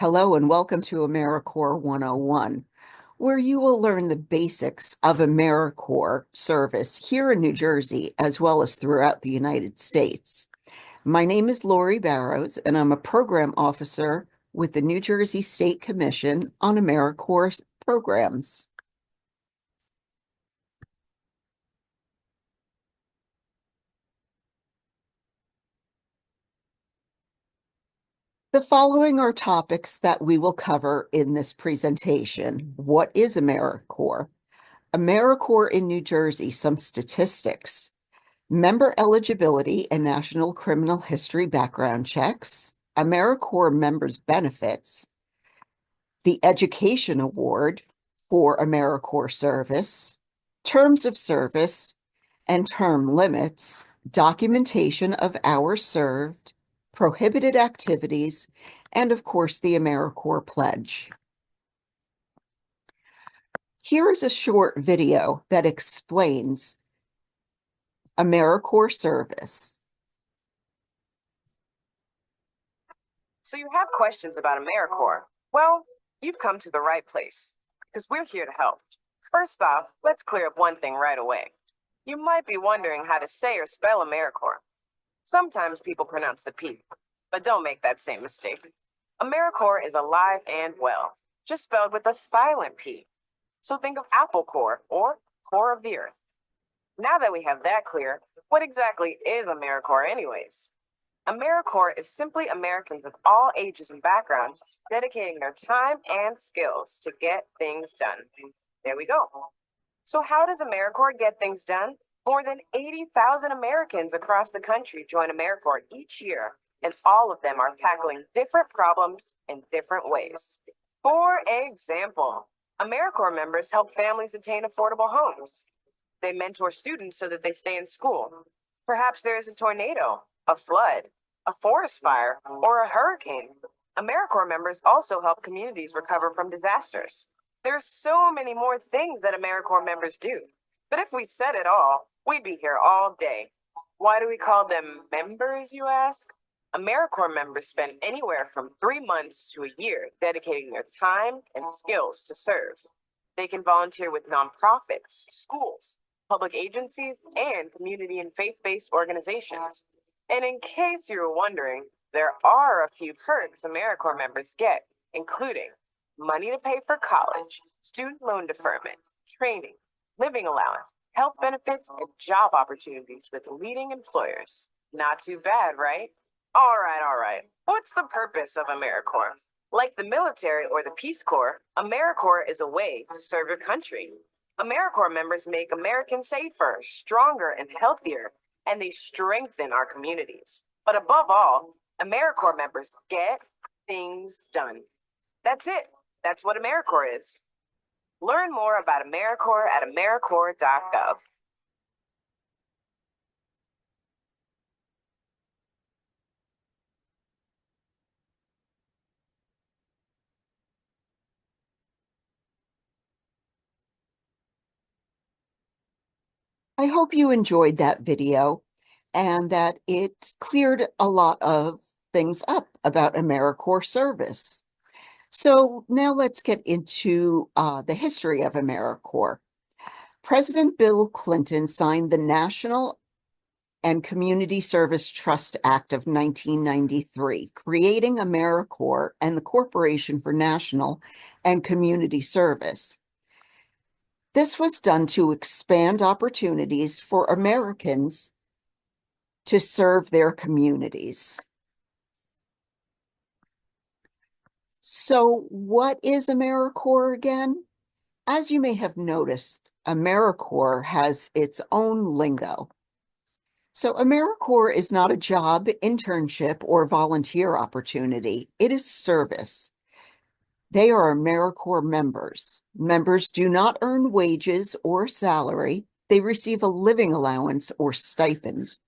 Hello and welcome to AmeriCorps 101, where you will learn the basics of AmeriCorps service here in New Jersey, as well as throughout the United States. My name is Lori Barrows, and I'm a program officer with the New Jersey State Commission on AmeriCorps programs. The following are topics that we will cover in this presentation. What is AmeriCorps? AmeriCorps in New Jersey, some statistics. Member eligibility and national criminal history background checks, AmeriCorps members' benefits, the Education Award for AmeriCorps service, terms of service and term limits, documentation of hours served, prohibited activities, and of course, the AmeriCorps Pledge. Here is a short video that explains AmeriCorps service. So you have questions about AmeriCorps? Well, you've come to the right place, because we're here to help. First off, let's clear up one thing right away. You might be wondering how to say or spell AmeriCorps. Sometimes people pronounce the P, but don't make that same mistake. AmeriCorps is alive and well, just spelled with a silent P. So think of Apple Core or Core of the Earth. Now that we have that clear, what exactly is AmeriCorps anyways? AmeriCorps is simply Americans of all ages and backgrounds dedicating their time and skills to get things done. There we go. So how does AmeriCorps get things done? More than 80,000 Americans across the country join AmeriCorps each year, and all of them are tackling different problems in different ways. For example, AmeriCorps members help families attain affordable homes. They mentor students so that they stay in school. Perhaps there is a tornado, a flood, a forest fire, or a hurricane. AmeriCorps members also help communities recover from disasters. There's so many more things that AmeriCorps members do. But if we said it all, we'd be here all day. Why do we call them members, you ask? AmeriCorps members spend anywhere from 3 months to a year dedicating their time and skills to serve. They can volunteer with nonprofits, schools, public agencies, and community and faith-based organizations. And in case you were wondering, there are a few perks AmeriCorps members get, including money to pay for college, student loan deferment, training, living allowance, health benefits, and job opportunities with leading employers. Not too bad, right? All right. What's the purpose of AmeriCorps? Like the military or the Peace Corps, AmeriCorps is a way to serve your country. AmeriCorps members make Americans safer, stronger, and healthier, and they strengthen our communities. But above all, AmeriCorps members get things done. That's it. That's what AmeriCorps is. Learn more about AmeriCorps at AmeriCorps.gov. I hope you enjoyed that video and that it cleared a lot of things up about AmeriCorps service. So now let's get into the history of AmeriCorps. President Bill Clinton signed the National and Community Service Trust Act of 1993, creating AmeriCorps and the Corporation for National and Community Service. This was done to expand opportunities for Americans to serve their communities. So what is AmeriCorps again? As you may have noticed, AmeriCorps has its own lingo. So AmeriCorps is not a job, internship, or volunteer opportunity. It is service. They are AmeriCorps members. Members do not earn wages or salary. They receive a living allowance or stipend.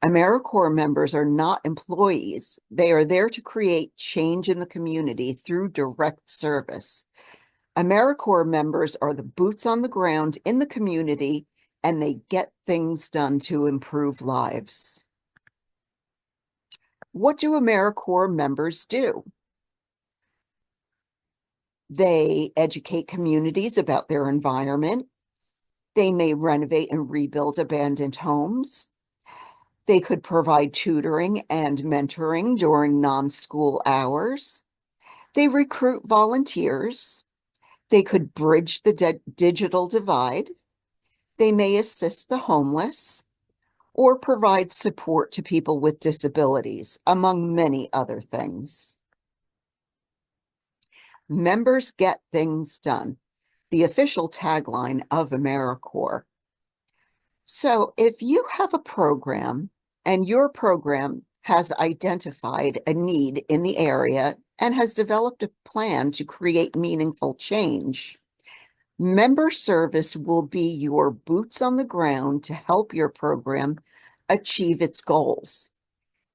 AmeriCorps members are not employees. They are there to create change in the community through direct service. AmeriCorps members are the boots on the ground in the community, and they get things done to improve lives. What do AmeriCorps members do? They educate communities about their environment. They may renovate and rebuild abandoned homes. They could provide tutoring and mentoring during non-school hours. They recruit volunteers. They could bridge the digital divide. They may assist the homeless or provide support to people with disabilities, among many other things. Members get things done, the official tagline of AmeriCorps. So if you have a program and your program has identified a need in the area and has developed a plan to create meaningful change, member service will be your boots on the ground to help your program achieve its goals.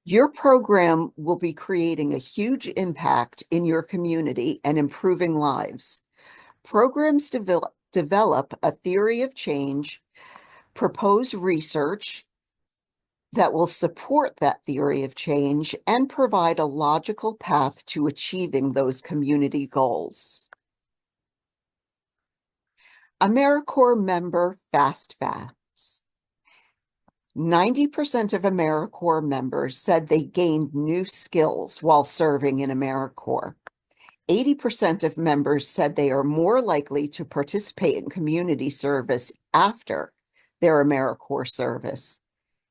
Your program will be creating a huge impact in your community and improving lives. Programs develop a theory of change, propose research that will support that theory of change, and provide a logical path to achieving those community goals. AmeriCorps member fast facts. 90% of AmeriCorps members said they gained new skills while serving in AmeriCorps. 80% of members said they are more likely to participate in community service after their AmeriCorps service.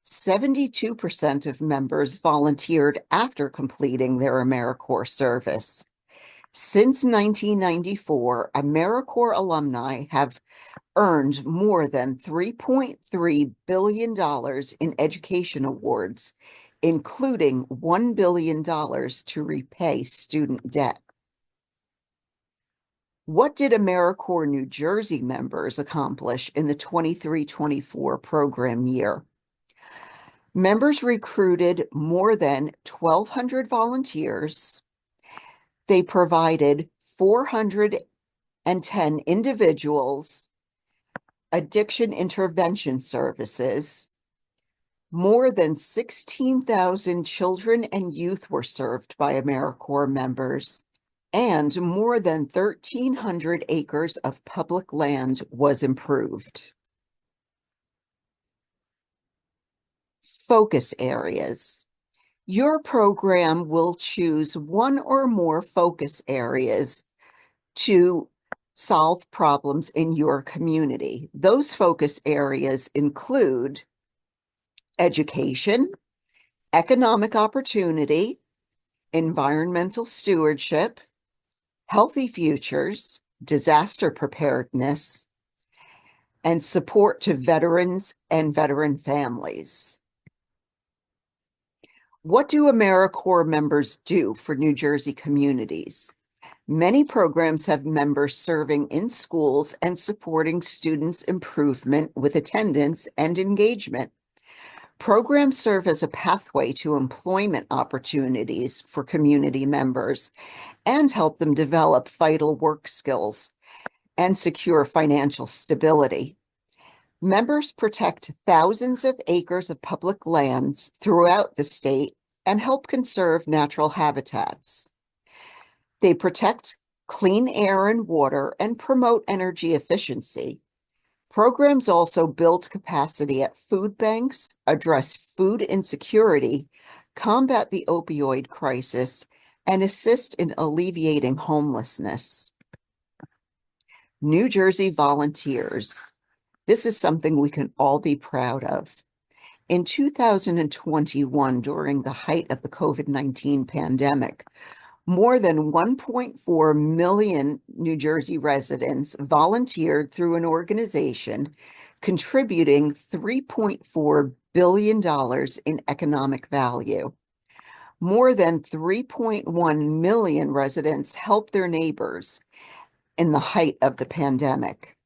72% of members volunteered after completing their AmeriCorps service. Since 1994, AmeriCorps alumni have earned more than $3.3 billion in education awards, including $1 billion to repay student debt. What did AmeriCorps New Jersey members accomplish in the 23-24 program year? Members recruited more than 1,200 volunteers. They provided 410 individuals addiction intervention services. More than 16,000 children and youth were served by AmeriCorps members, and more than 1,300 acres of public land was improved. Focus areas. Your program will choose one or more focus areas to solve problems in your community. Those focus areas include education, economic opportunity, environmental stewardship, healthy futures, disaster preparedness, and support to veterans and veteran families. What do AmeriCorps members do for New Jersey communities? Many programs have members serving in schools and supporting students' improvement with attendance and engagement. Programs serve as a pathway to employment opportunities for community members and help them develop vital work skills and secure financial stability. Members protect thousands of acres of public lands throughout the state and help conserve natural habitats. They protect clean air and water and promote energy efficiency. Programs also build capacity at food banks, address food insecurity, combat the opioid crisis, and assist in alleviating homelessness. New Jersey volunteers. This is something we can all be proud of. In 2021, during the height of the COVID-19 pandemic, more than 1.4 million New Jersey residents volunteered through an organization contributing $3.4 billion in economic value. More than 3.1 million residents helped their neighbors in the height of the pandemic.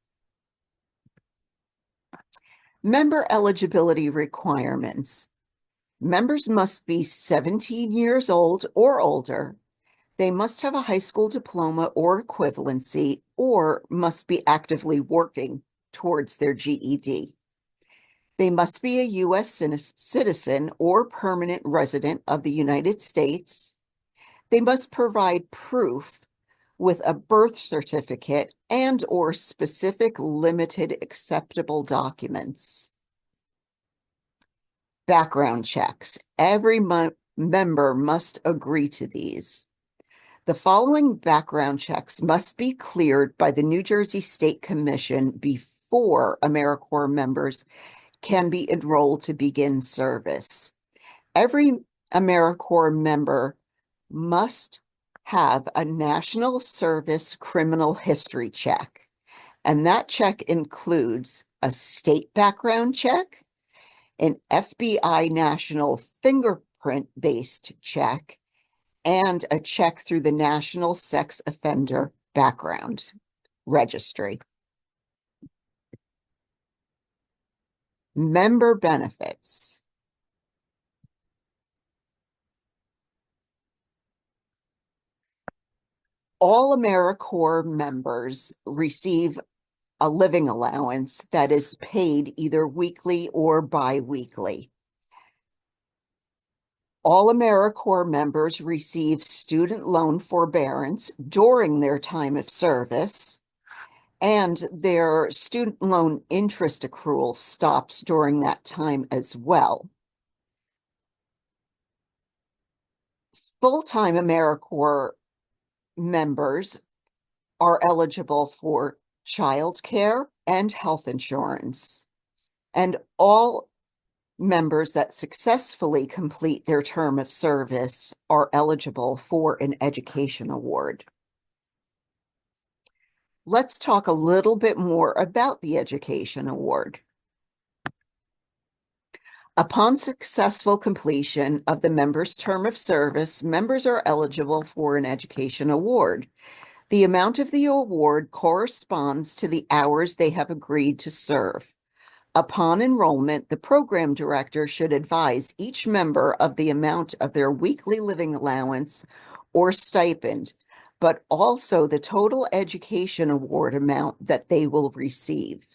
Member eligibility requirements. Members must be 17 years old or older. They must have a high school diploma or equivalency, or must be actively working towards their GED. They must be a U.S. citizen or permanent resident of the United States. They must provide proof with a birth certificate and or specific limited acceptable documents. Background checks. Every member must agree to these. The following background checks must be cleared by the New Jersey State Commission before AmeriCorps members can be enrolled to begin service. Every AmeriCorps member must have a national service criminal history check, and that check includes a state background check, an FBI national fingerprint-based check, and a check through the National Sex Offender Background Registry. Member benefits. All AmeriCorps members receive a living allowance that is paid either weekly or bi-weekly. All AmeriCorps members receive student loan forbearance during their time of service, and their student loan interest accrual stops during that time as well. Full-time AmeriCorps members are eligible for child care and health insurance, and all members that successfully complete their term of service are eligible for an education award. Let's talk a little bit more about the education award. Upon successful completion of the member's term of service, members are eligible for an education award. The amount of the award corresponds to the hours they have agreed to serve. Upon enrollment, the program director should advise each member of the amount of their weekly living allowance or stipend, but also the total education award amount that they will receive.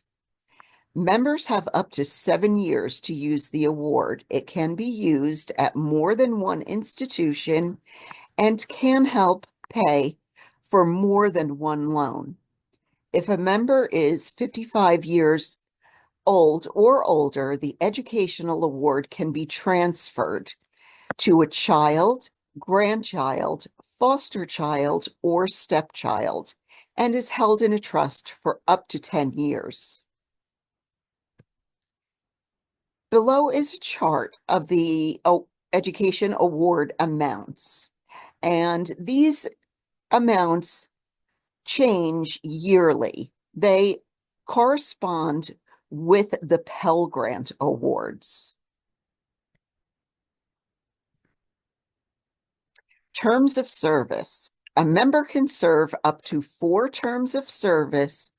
Members have up to 7 years to use the award. It can be used at more than one institution and can help pay for more than one loan. If a member is 55 years old or older, the educational award can be transferred to a child, grandchild, foster child, or stepchild, and is held in a trust for up to 10 years. Below is a chart of the education award amounts, and these amounts change yearly. They correspond with the Pell Grant Awards. Terms of service. A member can serve up to 4 terms of service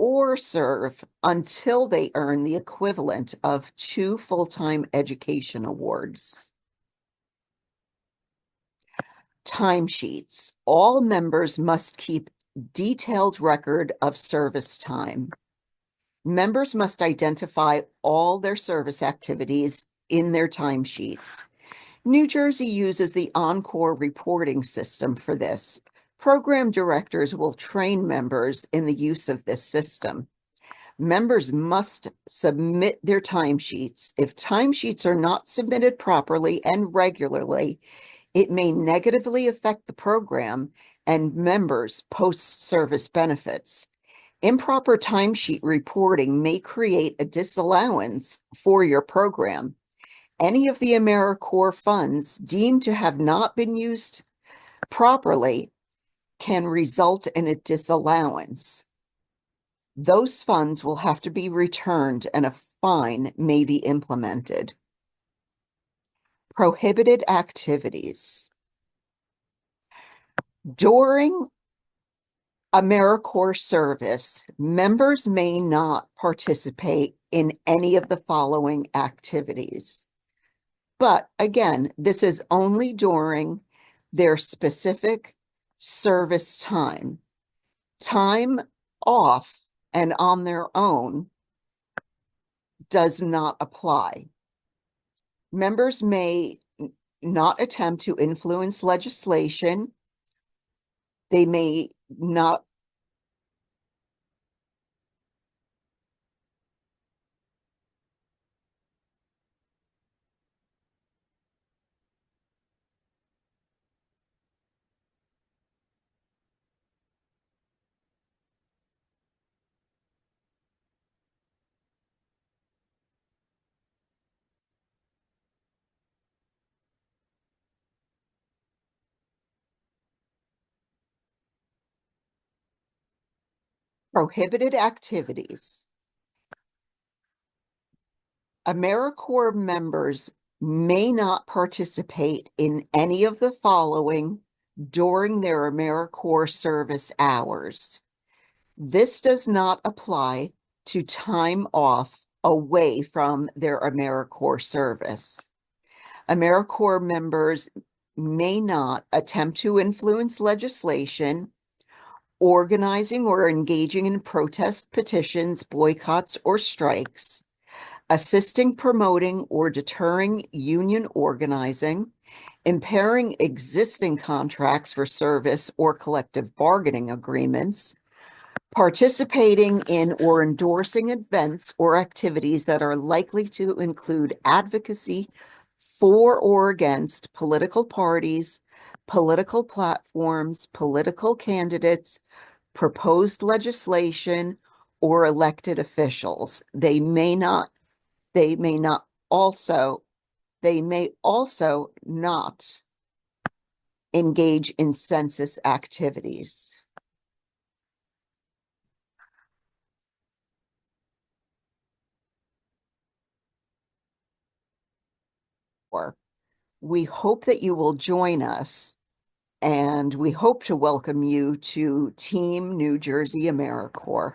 or serve until they earn the equivalent of 2 full-time education awards. Timesheets. All members must keep detailed record of service time. Members must identify all their service activities in their timesheets. New Jersey uses the Encore reporting system for this. Program directors will train members in the use of this system. Members must submit their timesheets. If timesheets are not submitted properly and regularly, it may negatively affect the program and members' post-service benefits. Improper timesheet reporting may create a disallowance for your program. Any of the AmeriCorps funds deemed to have not been used properly can result in a disallowance. Those funds will have to be returned and a fine may be implemented. Prohibited activities. During AmeriCorps service, members may not participate in any of the following activities. But again, this is only during their specific service time. Time off and on their own does not apply. Members may not attempt to influence legislation They may not prohibited activities. AmeriCorps members may not participate in any of the following during their AmeriCorps service hours. This does not apply to time off away from their AmeriCorps service. AmeriCorps members may not attempt to influence legislation, organizing or engaging in protest petitions, boycotts, or strikes, assisting, promoting, or deterring union organizing, impairing existing contracts for service or collective bargaining agreements, participating in or endorsing events or activities that are likely to include advocacy for or against political parties, political platforms, political candidates, proposed legislation, or elected officials. They may also not engage in census activities. We hope that you will join us, and we hope to welcome you to Team New Jersey AmeriCorps.